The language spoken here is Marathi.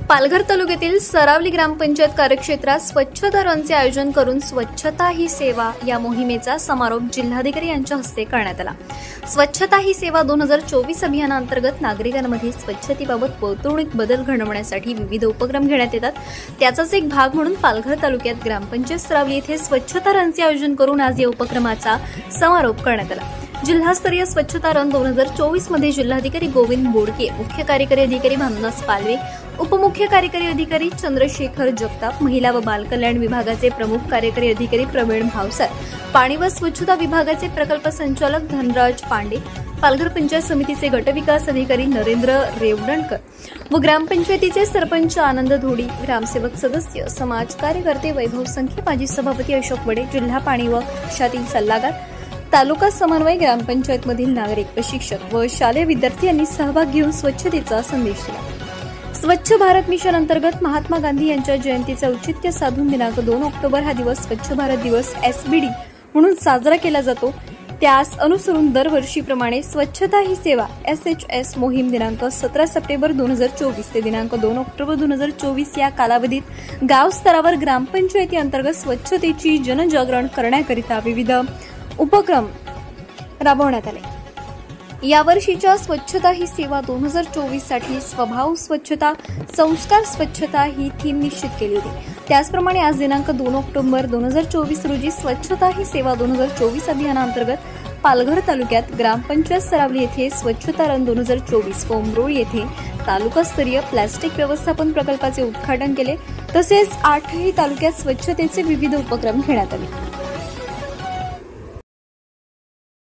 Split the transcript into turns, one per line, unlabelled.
पालघर तालुक्यातील सरावली ग्रामपंचायत कार्यक्षेत्रात स्वच्छता रनचे आयोजन करून स्वच्छता ही सेवा या मोहिमेचा समारोप जिल्हाधिकारी यांच्या हस्ते करण्यात आला। स्वच्छता ही सेवा 2024 अभियानांतर्गत नागरिकांमध्ये स्वच्छतेबाबत वर्तणूक बदल घडवण्यासाठी विविध उपक्रम घेण्यात येतात। त्याचाच एक भाग म्हणून पालघर तालुक्यात ग्रामपंचायत सरावली येथे स्वच्छता रनचे आयोजन करून आज या उपक्रमाचा समारोप करण्यात आला। जिल्हास्तरीय स्वच्छता रन 2024 मध्ये जिल्हाधिकारी गोविंद बोडके, मुख्य कार्यकारी अधिकारी भानुदास पालवे, उपमुख्य कार्यकारी अधिकारी चंद्रशेखर जगताप, महिला व बाल कल्याण विभागाचे प्रमुख कार्यकारी अधिकारी प्रवीण भावसार, पाणी व स्वच्छता विभागाचे प्रकल्प संचालक धनराज पांडे, पालघर पंचायत समितीचे गटविकास अधिकारी नरेंद्र रेवडणकर व ग्रामपंचायतीचे सरपंच आनंद धोडी, ग्रामसेवक सदस्य, समाज कार्यकर्ते वैभव संखे, माजी सभापती अशोक वडे, जिल्हा पाणी व शातील सल्लागार, तालुका समन्वय, ग्रामपंचायतमधील नागरिक, प्रशिक्षक व शालेय विद्यार्थी यांनी सहभाग घेऊन स्वच्छतेचा संदेश दिला। स्वच्छ भारत मिशन अंतर्गत महात्मा गांधी यांच्या जयंतीचे औचित्य साधून दिनांक 2 ऑक्टोबर हा दिवस स्वच्छ भारत दिवस SBD म्हणून साजरा केला जातो। त्यास अनुसरून दरवर्षीप्रमाणे स्वच्छता ही सेवा SHS मोहीम दिनांक 17 सप्टेंबर 2024 ते दिनांक 2 ऑक्टोबर 2024 या कालावधीत गाव स्तरावर ग्रामपंचायती अंतर्गत स्वच्छतेची जनजागरण करण्याकरिता विविध उपक्रम राबवण्यात आले। यावर्षीच्या स्वच्छता ही सेवा 2024 साठी स्वभाव स्वच्छता, संस्कार स्वच्छता ही थीम निश्चित केली होती। त्याचप्रमाणे आज दिनांक 2 ऑक्टोबर 2024 रोजी स्वच्छता ही सेवा 2024 अभियानांतर्गत पालघर तालुक्यात ग्रामपंचायत सरावली येथे स्वच्छता रन 2024 कोंबरोळ येथे तालुकास्तरीय प्लास्टिक व्यवस्थापन प्रकल्पाचे उद्घाटन केले। तसेच 8ही तालुक्यात स्वच्छतेचे विविध उपक्रम घेण्यात आले।